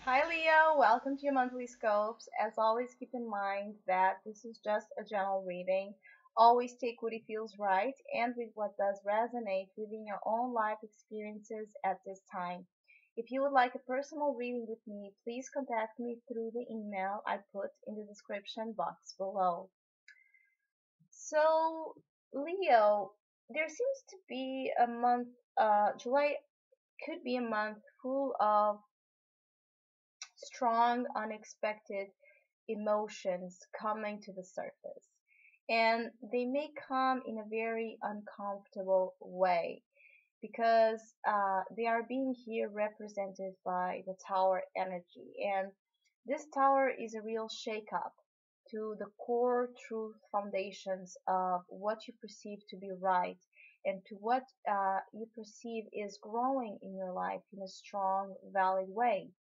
Hi Leo, welcome to your monthly scopes. As always, keep in mind that this is just a general reading. Always take what it feels right and with what does resonate within your own life experiences at this time. If you would like a personal reading with me, please contact me through the email I put in the description box below. So, Leo, there seems to be a month, July could be a month full of strong, unexpected emotions coming to the surface. And they may come in a very uncomfortable way because they are being here represented by the tower energy. And this tower is a real shakeup to the core truth foundations of what you perceive to be right and to what you perceive is growing in your life in a strong, valid way.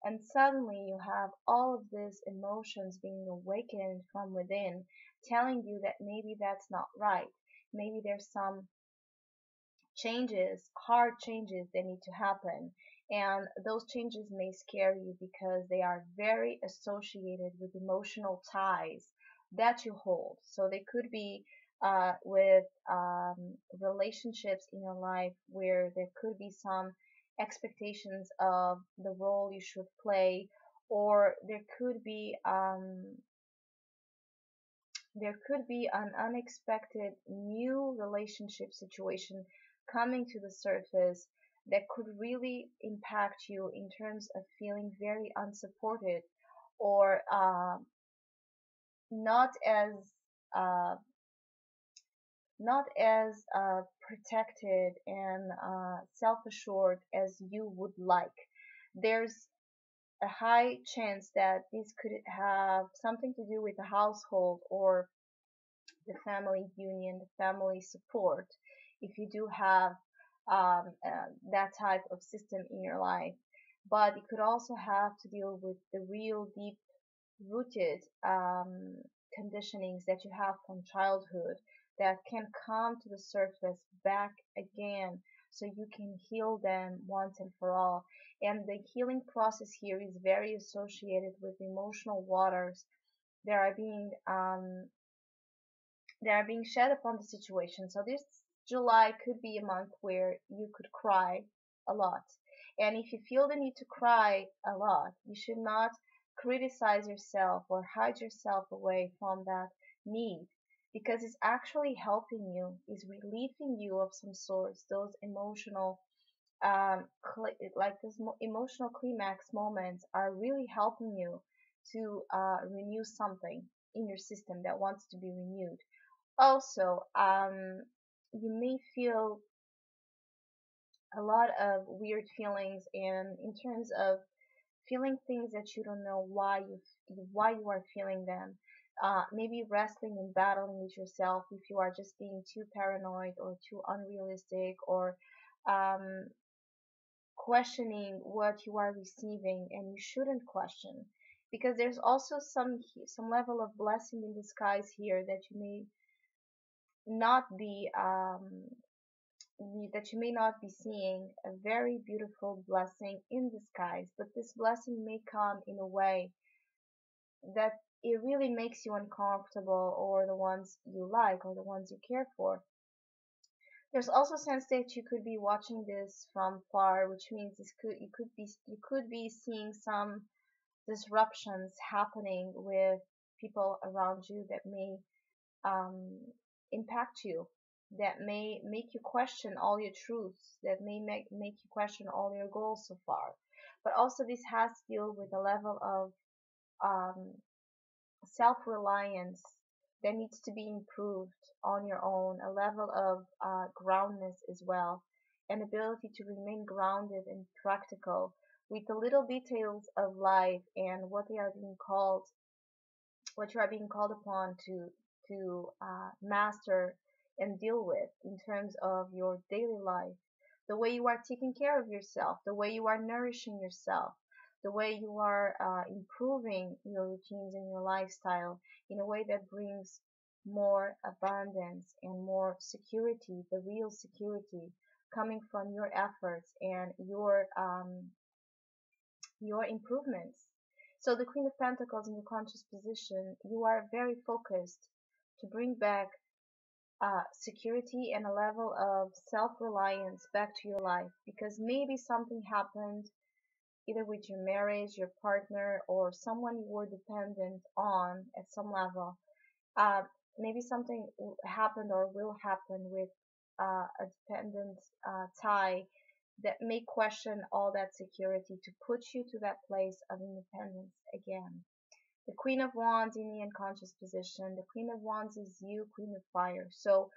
And suddenly you have all of these emotions being awakened from within, telling you that maybe that's not right. Maybe there's some changes, hard changes that need to happen. And those changes may scare you because they are very associated with emotional ties that you hold. So they could be with relationships in your life where there could be some expectations of the role you should play, or there could be an unexpected new relationship situation coming to the surface that could really impact you in terms of feeling very unsupported or not as uh, not as protected and self-assured as you would like. There's a high chance that this could have something to do with the household or the family union, the family support, if you do have that type of system in your life. But it could also have to deal with the real deep rooted conditionings that you have from childhood that can come to the surface back again so you can heal them once and for all. And the healing process here is very associated with emotional waters that are being shed upon the situation. So this July could be a month where you could cry a lot. And if you feel the need to cry a lot, you should not criticize yourself or hide yourself away from that need because it's actually helping you, is relieving you of some sorts, those emotional those emotional climax moments are really helping you to renew something in your system that wants to be renewed. Also, you may feel a lot of weird feelings in terms of feeling things that you don't know why you are feeling them. Maybe wrestling and battling with yourself if you are just being too paranoid or too unrealistic, or um, questioning what you are receiving, and you shouldn't question because there's also some level of blessing in disguise here that you may not be that you may not be seeing a very beautiful blessing in disguise, but this blessing may come in a way that it really makes you uncomfortable, or the ones you like or the ones you care for. There's also a sense that you could be watching this from far, which means you could be seeing some disruptions happening with people around you that may um, impact you, that may make you question all your truths, that may make you question all your goals so far. But also this has to deal with a level of um, self-reliance that needs to be improved on your own, a level of groundness as well, an ability to remain grounded and practical with the little details of life and what you are being called upon to master and deal with in terms of your daily life, the way you are taking care of yourself, the way you are nourishing yourself, the way you are improving your routines and your lifestyle in a way that brings more abundance and more security, the real security coming from your efforts and your your improvements. So the Queen of Pentacles in the conscious position, you are very focused to bring back security and a level of self-reliance back to your life, because maybe something happened either with your marriage, your partner, or someone you were dependent on at some level. uh, Maybe something happened or will happen with a dependent tie that may question all that security to put you to that place of independence again. The Queen of Wands in the unconscious position. The Queen of Wands is you, Queen of Fire. So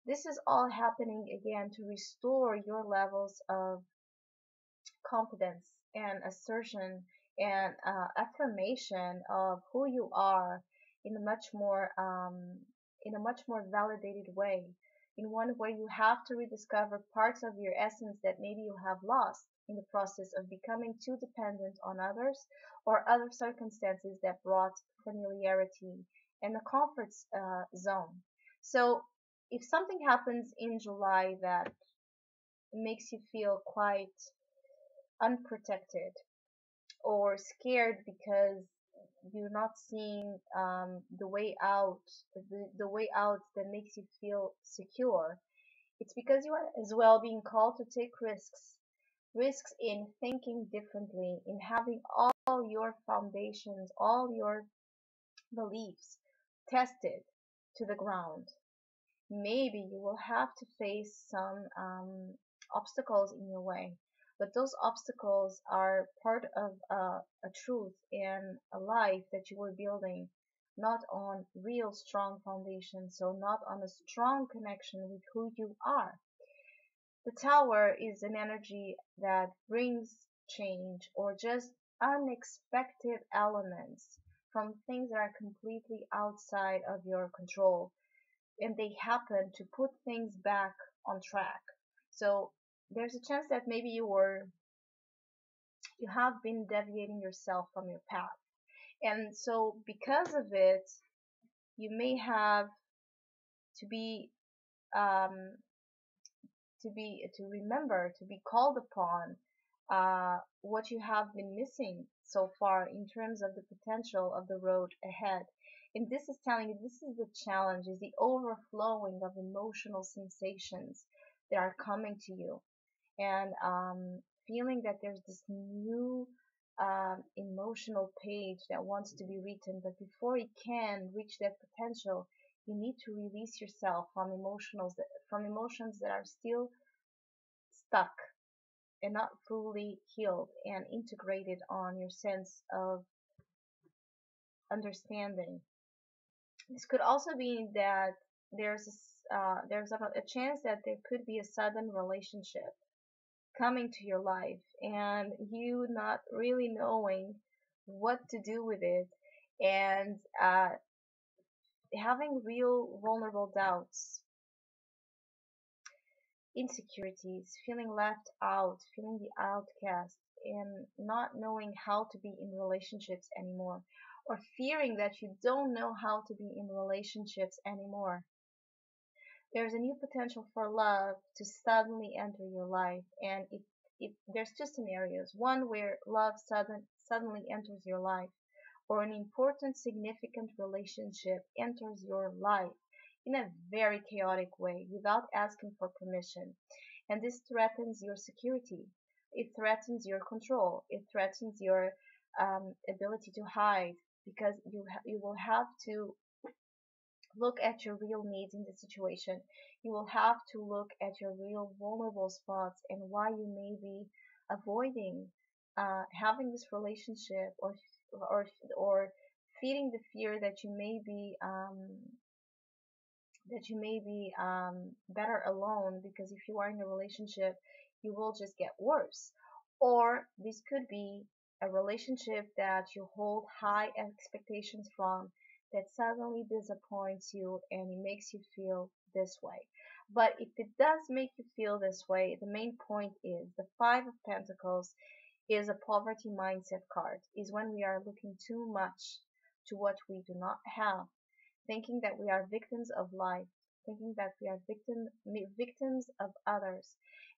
this is all happening again to restore your levels of confidence and assertion and affirmation of who you are in a much more validated way, in one where you have to rediscover parts of your essence that maybe you have lost in the process of becoming too dependent on others or other circumstances that brought familiarity and a comfort zone. So if something happens in July that makes you feel quite unprotected or scared because you're not seeing the way out, the way out that makes you feel secure, it's because you are as well being called to take risks in thinking differently, in having all your foundations, all your beliefs tested to the ground. Maybe you will have to face some obstacles in your way, but those obstacles are part of a truth and a life that you were building, not on real strong foundation, so not on a strong connection with who you are. The Tower is an energy that brings change or just unexpected elements from things that are completely outside of your control, and they happen to put things back on track. So there's a chance that maybe you have been deviating yourself from your path. And so because of it, you may have to be um, to remember to be called upon what you have been missing so far in terms of the potential of the road ahead. And this is telling you, this is the challenge, is the overflowing of emotional sensations that are coming to you, and feeling that there's this new emotional page that wants to be written, but before it can reach that potential, you need to release yourself from emotions that are still stuck and not fully healed and integrated on your sense of understanding. This could also be that there's a chance that there could be a sudden relationship coming to your life and you not really knowing what to do with it, and having real vulnerable doubts, insecurities, feeling left out, feeling the outcast, and not knowing how to be in relationships anymore, or fearing that you don't know how to be in relationships anymore. There's a new potential for love to suddenly enter your life, and there's two scenarios: one where love suddenly enters your life, or an important, significant relationship enters your life in a very chaotic way without asking for permission. And this threatens your security. It threatens your control. It threatens your ability to hide, because you will have to look at your real needs in the situation. You will have to look at your real vulnerable spots and why you may be avoiding having this relationship, or or feeding the fear that you may be better alone, because if you are in a relationship you will just get worse. Or this could be a relationship that you hold high expectations from, that suddenly disappoints you and it makes you feel this way. But if it does make you feel this way, the main point is the Five of Pentacles is a poverty mindset card, is when we are looking too much to what we do not have, thinking that we are victims of life, thinking that we are victims of others,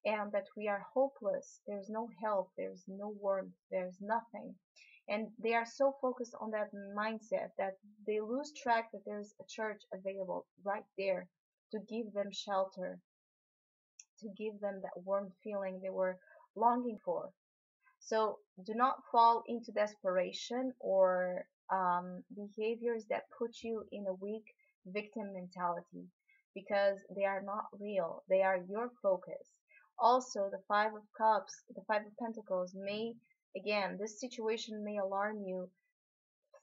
and that we are hopeless. There's no help, there's no warmth, there's nothing. And they are so focused on that mindset that they lose track that there's a church available right there to give them shelter, to give them that warm feeling they were longing for. So do not fall into desperation or behaviors that put you in a weak victim mentality, because they are not real. They are your focus. Also, the Five of Cups, the Five of Pentacles may, again, this situation may alarm you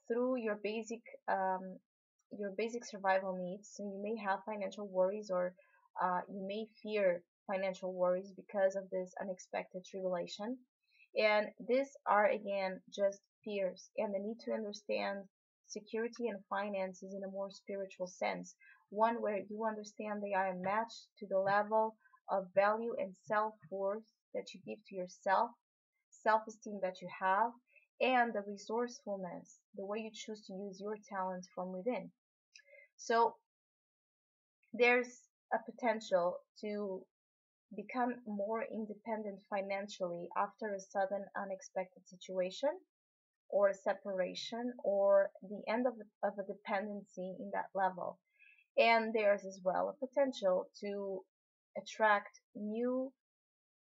through your basic survival needs. So you may have financial worries, or you may fear financial worries because of this unexpected tribulation. And these are again just fears, and the need to understand security and finances in a more spiritual sense, one where you understand they are a match to the level of value and self-worth that you give to yourself, self-esteem that you have, and the resourcefulness, the way you choose to use your talents from within. So there's a potential to become more independent financially after a sudden unexpected situation or a separation or the end of a dependency in that level. And there's as well a potential to attract new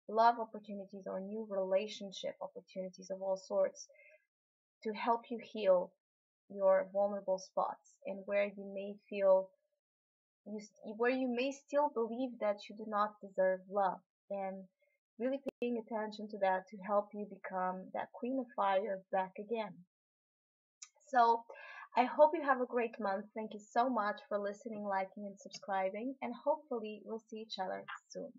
love opportunities or new relationship opportunities of all sorts to help you heal your vulnerable spots, and where you may feel where you may still believe that you do not deserve love, and really paying attention to that to help you become that queen of fire back again. So I hope you have a great month. Thank you so much for listening, liking, and subscribing, and hopefully we'll see each other soon.